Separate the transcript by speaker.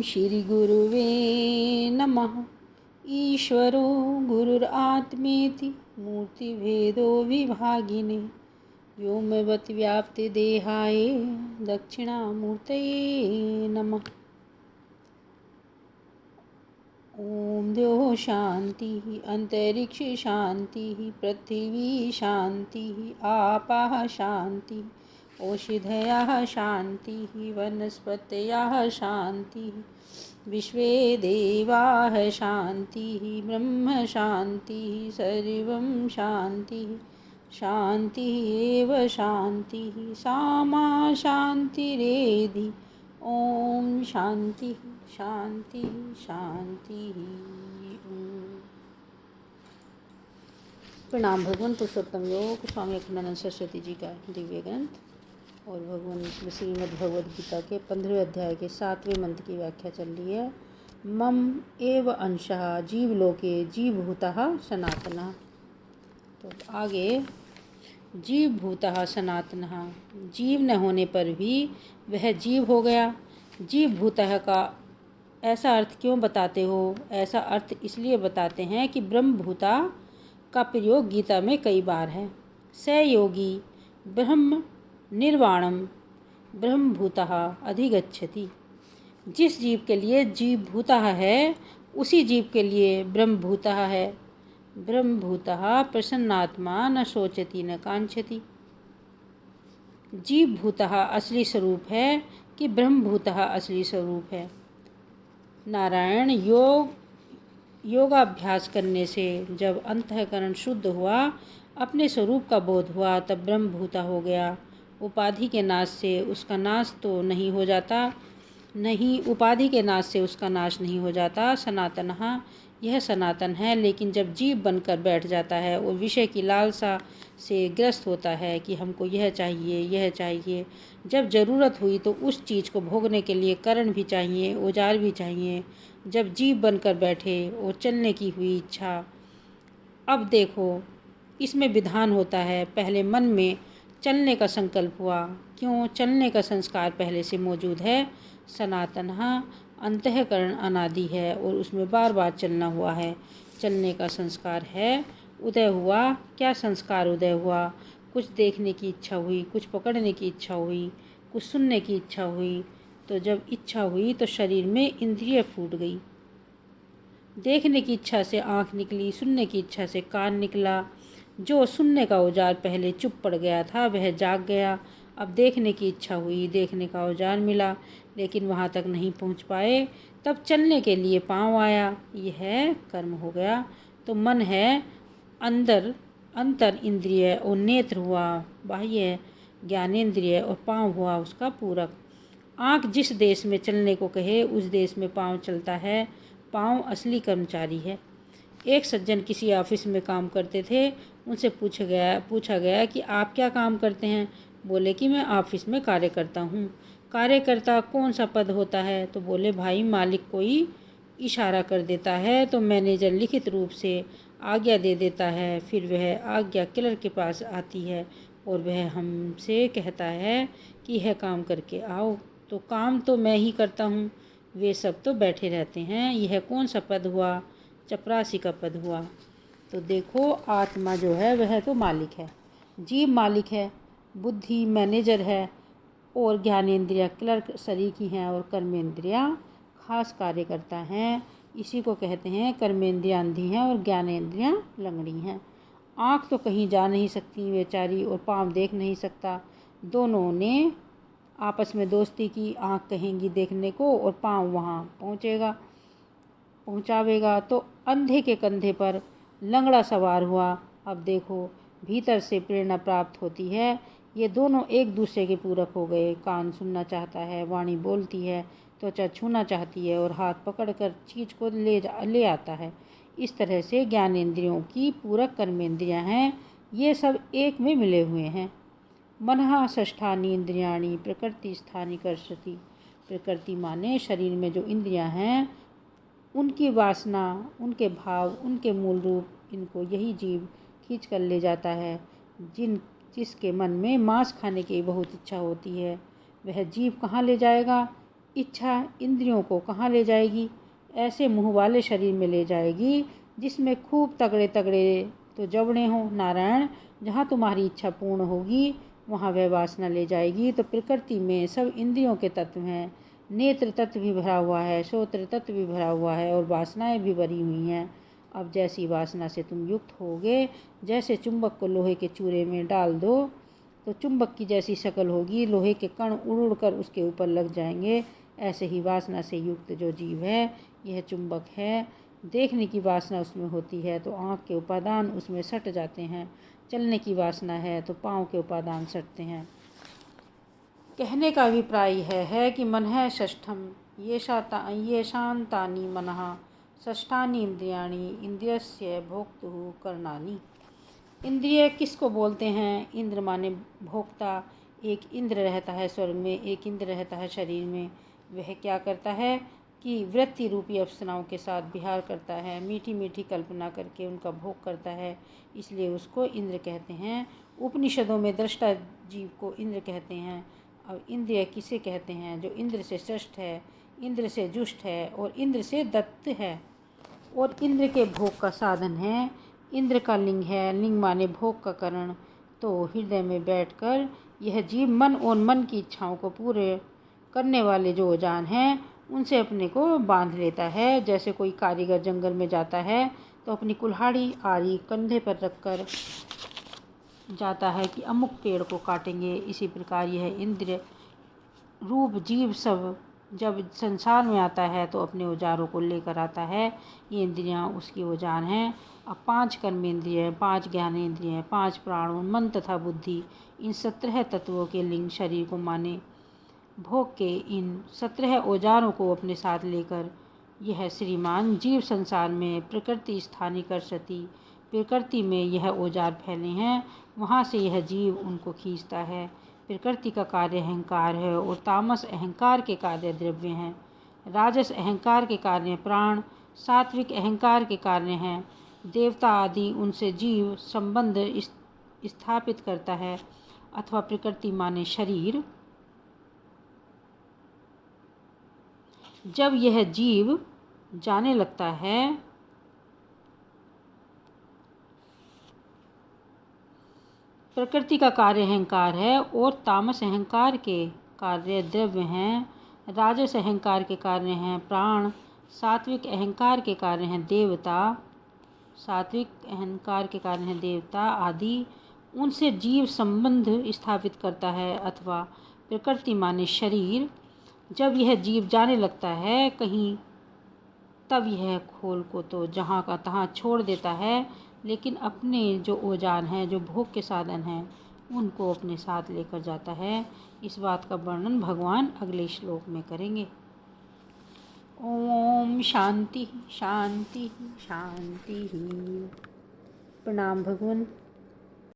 Speaker 1: श्री गुरुवे नमः। ईश्वरो गुरुरात्मेति मूर्तिभेदो विभागिने व्योमवत् व्याप्तिदेहाय दक्षिणामूर्तये नमः। ओम द्यो शांति अंतरिक्ष शांति पृथ्वी शांति आपाः शांति ओषधयः शांति वनस्पतयः शांति विश्वे देवाः शांति ब्रह्म शांति सर्वं शांति शांति एव शांति सामा शांतिरेधि। ओम शांति शांति शांति। प्रणाम। भगवान पुरुषोत्तम योग स्वामी अखंडानंद सरस्वती जी का दिव्य ग्रंथ और भगवान श्रीमद् भगवद गीता के 15वें अध्याय के 7वें मंत्र की व्याख्या चल रही है। मम एव अंशः जीवलोके जीवभूतः सनातनः। तो आगे जीवभूतः सनातनः, जीव न होने पर भी वह जीव हो गया। जीवभूतः का ऐसा अर्थ क्यों बताते हो? ऐसा अर्थ इसलिए बताते हैं कि ब्रह्मभूता का प्रयोग गीता में कई बार है। स योगी ब्रह्म निर्वाणम ब्रह्मभूतः अधिगच्छति। जिस जीव के लिए जीवभूतः है उसी जीव के लिए ब्रह्मभूतः है। ब्रह्मभूतः प्रसन्नात्मा न शोचति न कांक्षति। जीवभूतः असली स्वरूप है कि ब्रह्मभूतः असली स्वरूप है। नारायण योगाभ्यास करने से जब अंतःकरण शुद्ध हुआ, अपने स्वरूप का बोध हुआ, तब ब्रह्मभूता हो गया। उपाधि के नाश से उसका नाश तो नहीं हो जाता, नहीं उपाधि के नाश से उसका नाश नहीं हो जाता। सनातनः यह सनातन है, लेकिन जब जीव बनकर बैठ जाता है और विषय की लालसा से ग्रस्त होता है कि हमको यह चाहिए यह चाहिए, जब ज़रूरत हुई तो उस चीज़ को भोगने के लिए करण भी चाहिए, औजार भी चाहिए। जब जीव बनकर बैठे और चलने की हुई इच्छा, अब देखो इसमें विधान होता है। पहले मन में चलने का संकल्प हुआ, क्यों? चलने का संस्कार पहले से मौजूद है। सनातनः अंतःकरण अनादि है और उसमें बार बार चलना हुआ है। चलने का संस्कार है। उदय हुआ, क्या संस्कार उदय हुआ? कुछ देखने की इच्छा हुई, कुछ पकड़ने की इच्छा हुई, कुछ सुनने की इच्छा हुई। तो जब इच्छा हुई तो शरीर में इंद्रिय फूट गई। देखने की इच्छा से आँख निकली, सुनने की इच्छा से कान निकला। जो सुनने का औजार पहले चुप पड़ गया था वह जाग गया। अब देखने की इच्छा हुई, देखने का औजार मिला, लेकिन वहाँ तक नहीं पहुँच पाए। तब चलने के लिए पाँव आया, यह कर्म हो गया। तो मन है अंदर, अंतर इंद्रिय और नेत्र हुआ बाह्य ज्ञानेंद्रिय और पाँव हुआ उसका पूरक। आँख जिस देश में चलने को कहे उस देश में पाँव चलता है। पाँव असली कर्मचारी है। एक सज्जन किसी ऑफिस में काम करते थे। उनसे पूछा गया कि आप क्या काम करते हैं? बोले कि मैं ऑफिस में कार्य करता हूँ। कार्यकर्ता कौन सा पद होता है? तो बोले भाई मालिक कोई इशारा कर देता है तो मैनेजर लिखित रूप से आज्ञा दे देता है, फिर वह आज्ञा क्लर्क के पास आती है और वह हमसे कहता है कि यह काम करके आओ। तो काम तो मैं ही करता हूँ, वे सब तो बैठे रहते हैं। यह कौन सा पद हुआ? चपरासी का पद हुआ। तो देखो आत्मा जो है वह तो मालिक है, जीव मालिक है, बुद्धि मैनेजर है और ज्ञानेंद्रिया क्लर्क सरीखी हैं और कर्मेंद्रियाँ खास कार्य करता हैं। इसी को कहते हैं कर्मेंद्रियाँ अंधी हैं और ज्ञानेंद्रियाँ लंगड़ी हैं। आँख तो कहीं जा नहीं सकती बेचारी और पाँव देख नहीं सकता। दोनों ने आपस में दोस्ती की। आँख कहेंगी देखने को और पाँव वहाँ पहुँचावेगा। तो अंधे के कंधे पर लंगड़ा सवार हुआ। अब देखो भीतर से प्रेरणा प्राप्त होती है। ये दोनों एक दूसरे के पूरक हो गए। कान सुनना चाहता है, वाणी बोलती है, त्वचा छूना चाहती है और हाथ पकड़कर चीज़ को ले आता है। इस तरह से ज्ञानेंद्रियों की पूरक कर्मेंद्रियाँ हैं। ये सब एक में मिले हुए हैं। मनः षष्ठानि इंद्रियाणि प्रकृति स्थानि कर्षति। प्रकृति माने शरीर में जो इंद्रियां हैं, उनकी वासना, उनके भाव, उनके मूल रूप, इनको यही जीव खींच कर ले जाता है। जिसके मन में मांस खाने की बहुत इच्छा होती है, वह जीव कहाँ ले जाएगा? इच्छा इंद्रियों को कहाँ ले जाएगी? ऐसे मुँह वाले शरीर में ले जाएगी जिसमें खूब तगड़े तगड़े तो जबड़े हों। नारायण, जहाँ तुम्हारी इच्छा पूर्ण होगी वहाँ वह वासना ले जाएगी। तो प्रकृति में सब इंद्रियों के तत्व हैं। नेत्र तत्व भी भरा हुआ है, श्रोत्र तत्व भी भरा हुआ है और वासनाएं भी भरी हुई हैं। अब जैसी वासना से तुम युक्त होगे, जैसे चुंबक को लोहे के चूरे में डाल दो तो चुंबक की जैसी शक्ल होगी, लोहे के कण उड़ उड़ कर उसके ऊपर लग जाएंगे। ऐसे ही वासना से युक्त जो जीव है यह चुंबक है। देखने की वासना उसमें होती है तो आँख के उपादान उसमें सट जाते हैं। चलने की वासना है तो पाँव के उपादान सटते हैं। कहने का अभिप्राय यह है कि मन है षष्ठम येषां तानि मनः षष्ठानि इंद्रियाणि इंद्रियस्य भोक्तुः करणानि। इंद्रिय किसको बोलते हैं? इंद्र माने भोक्ता। एक इंद्र रहता है स्वर्ग में, एक इंद्र रहता है शरीर में। वह क्या करता है कि वृत्ति रूपी अप्सराओं के साथ विहार करता है, मीठी मीठी कल्पना करके उनका भोग करता है, इसलिए उसको इंद्र कहते हैं। उपनिषदों में दृष्टा जीव को इंद्र कहते हैं। अब इंद्रिय किसे कहते हैं? जो इंद्र से श्रेष्ठ है, इंद्र से जुष्ट है और इंद्र से दत्त है और इंद्र के भोग का साधन है। इंद्र का लिंग है, लिंग माने भोग का करण। तो हृदय में बैठकर यह जीव मन और मन की इच्छाओं को पूरे करने वाले जो औजार हैं उनसे अपने को बांध लेता है। जैसे कोई कारीगर जंगल में जाता है तो अपनी कुल्हाड़ी आरी कंधे पर रखकर जाता है कि अमुक पेड़ को काटेंगे। इसी प्रकार यह इंद्र रूप जीव सब जब संसार में आता है तो अपने औजारों को लेकर आता है। ये इंद्रियां उसकी औजार हैं। अब 5 कर्मेंद्रिय, 5 ज्ञानेंद्रिय, 5 प्राण, मन तथा बुद्धि, इन 17 तत्वों के लिंग शरीर को माने भोग के इन 17 औजारों को अपने साथ लेकर यह श्रीमान जीव संसार में प्रकृति स्थानी कर सती। प्रकृति में यह औजार फैले हैं, वहाँ से यह जीव उनको खींचता है। प्रकृति का कार्य अहंकार है और तामस अहंकार के कार्य द्रव्य हैं। राजस अहंकार के कार्य प्राण, सात्विक अहंकार के कार्य हैं देवता आदि। उनसे जीव संबंध स्थापित करता है। अथवा प्रकृति माने शरीर। जब यह जीव जाने लगता है प्रकृति का कार्य अहंकार है और तामस अहंकार के कार्य द्रव्य हैं। राजस अहंकार के कार्य हैं प्राण, सात्विक अहंकार के कार्य हैं देवता, सात्विक अहंकार के कार्य हैं देवता आदि। उनसे जीव संबंध स्थापित करता है। अथवा प्रकृति माने शरीर। जब यह जीव जाने लगता है कहीं, तब यह खोल को तो जहाँ का तहाँ छोड़ देता है, लेकिन अपने जो औजार हैं, जो भोग के साधन हैं, उनको अपने साथ लेकर जाता है। इस बात का वर्णन भगवान अगले श्लोक में करेंगे। ओम शांति शांति शांति। प्रणाम भगवान।